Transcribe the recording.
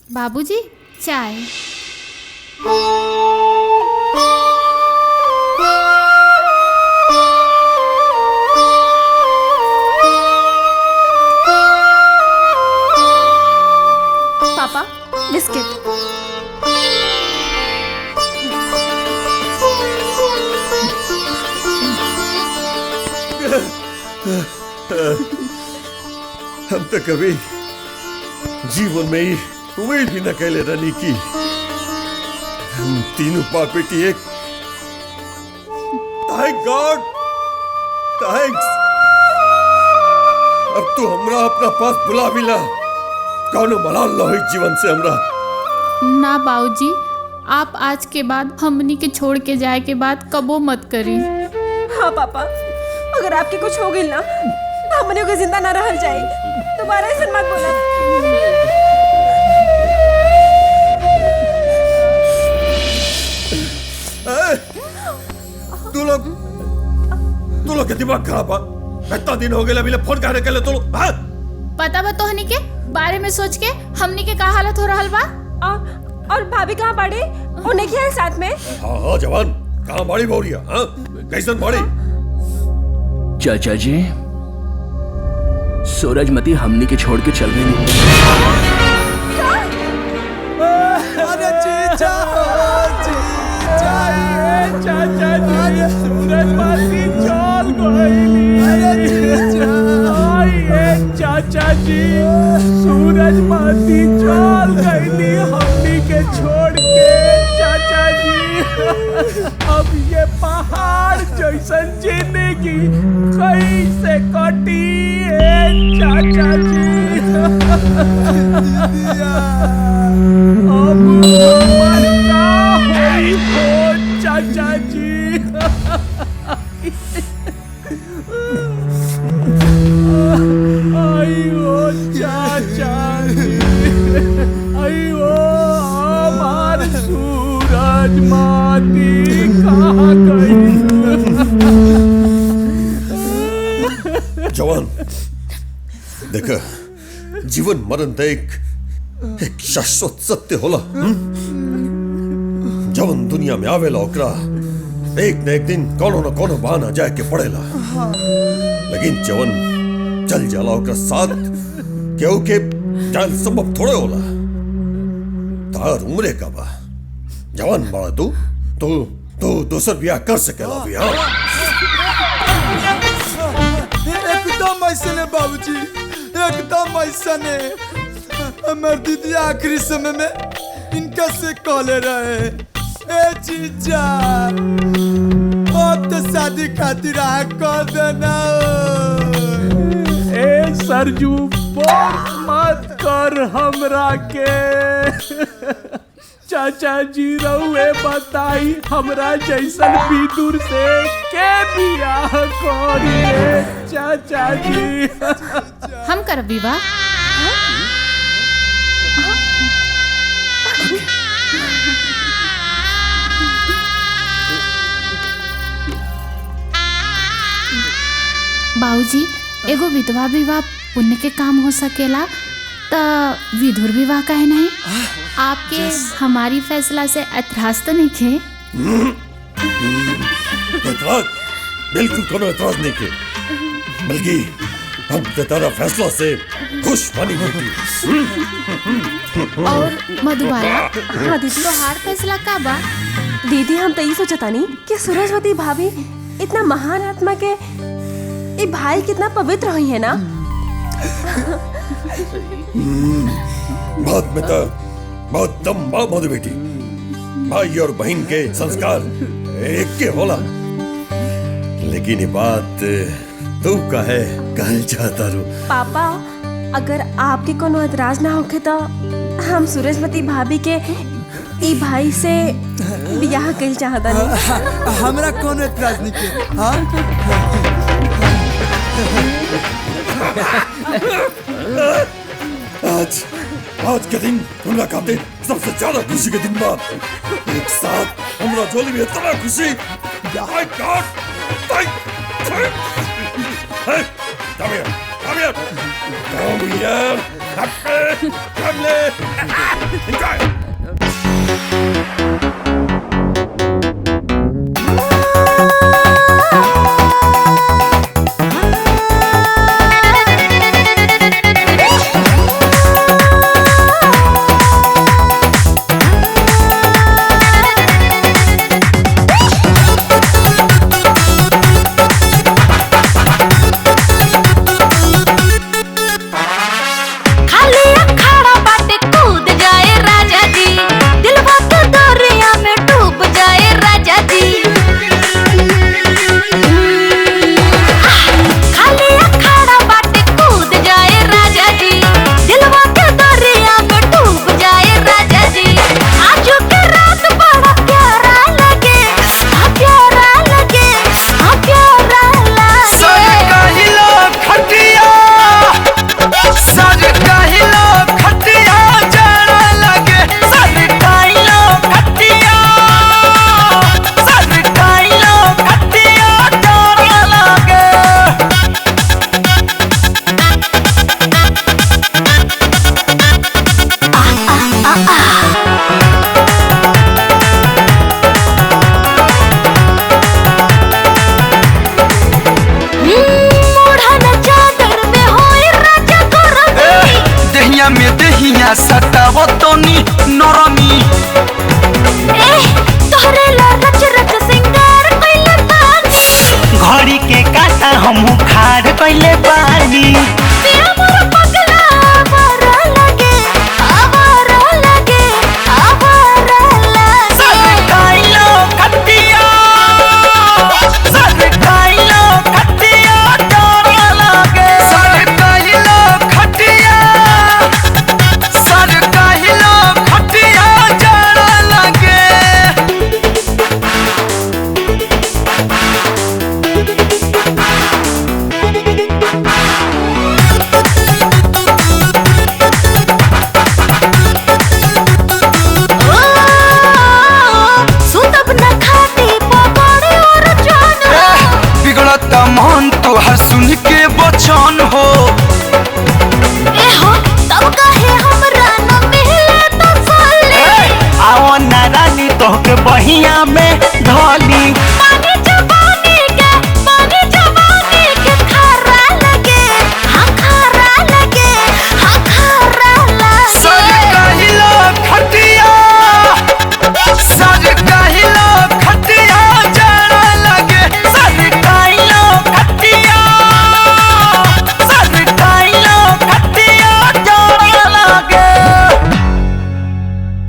बाबूजी चाय। पापा बिस्किट। हम तो कभी जीवन में ही उम्मीद भी न कहले रानी की हम तीनों बाप बेटी एक। Thank God, thanks. अब तो हमरा अपना पास बुला मिला, कौनो मलाल न हुई जीवन से हमरा। ना बाबूजी, आप आज के बाद हमनी के छोड़ के जाए के बाद कबो मत करी। हाँ पापा, अगर आपके कुछ हो गई ना तो हमने को जिंदा ना रह जाए। दोबारा ऐसा मत बोला। तू लोग के दिमाग खराब है। इतना दिन हो गया, फोन कहने के लिए तू लोग। पता बा तोहनी के बारे में सोच के हमनी के का हालत हो रहल बा। और भाभी कहाँ बाड़ी? उन्हें क्या है साथ में? हाँ जवान, कहाँ बाड़ी बोरिया? हाँ कैसन बाड़ी? चाचा जी, सूरजमती हमनी के छोड़ के चल गई। अरे जीजा, चाचा जी, सूरजमती चल गई। अरे चाचा जी, सूरजमती चल गई हमनी के छोड़ के। चाचा जी, अब ये पहाड़ जैसन जिंदगी कैसे कटी है चाचा जी? अब हमर का होई हो चाचा जी? आइयो चाचा जी, आइयो हमार सूरजमती कहाँ गई? जवान देख, जीवन मरण तो एक शाश्वत सत्य होला। जवन दुनिया में आवेला ओकरा एक न एक दिन कोनो न कोनो बहाना जाए के पड़ेला। लेकिन जवन चल जाला ओकरा साथ केहू के जान संभव थोड़े होला। तार उम्रे का बा, जवान बड़ा तू तो दूसर ब्याह कर सकेला भी। हाँ एकदम ऐसे ने बाबूजी, एकदम ऐसा ने। हमार दीदी आखिरी समय में इनका से कॉले रहे, ए जीजा अब तो शादी खातिर आ कर देना। ए सरजू फोर्स मत कर हमरा के। चाचा जी रहुए बताई हमरा जैसन विदुर से के बियाह करिए चाचा जी। हम करब विवाह। बाबूजी, एगो विधवा विवाह पुण्य के काम हो सकेला तो विधुर विवाह काहे नहीं? आपके हमारी फैसला से ऐतराज तो नहीं खे? ऐतराज? बिल्कुल कोनो ऐतराज नहीं के, बल्कि हम तेरा फैसला से खुश बनी होगी। और मधुबाला, हाँ दीदी, तो हार फैसला का बा? दीदी हम तो यही सोचता नहीं कि सूरजमती भाभी इतना महान आत्मा के ये भाई कितना पवित्र हुई है ना। बात में तो बहुत दम बा मधु बेटी। भाई और बहन के संस्कार एक के होला। लेकिन ये बात तू काहे कहल चाहता रू? पापा, अगर आपके कोनो एतराज ना होखे तो हम सूरजमती भाभी के ई भाई से बियाह कइल चाहता नहीं। हमरा कोनो एतराज नहीं के। हाँ आज के दिन हमरा खातिर सबसे ज्यादा खुशी के दिन बा। एक साथ हमरा झोली में इतना खुशी। My God! Hey, come here. Come here! Come here! Come here! Come here!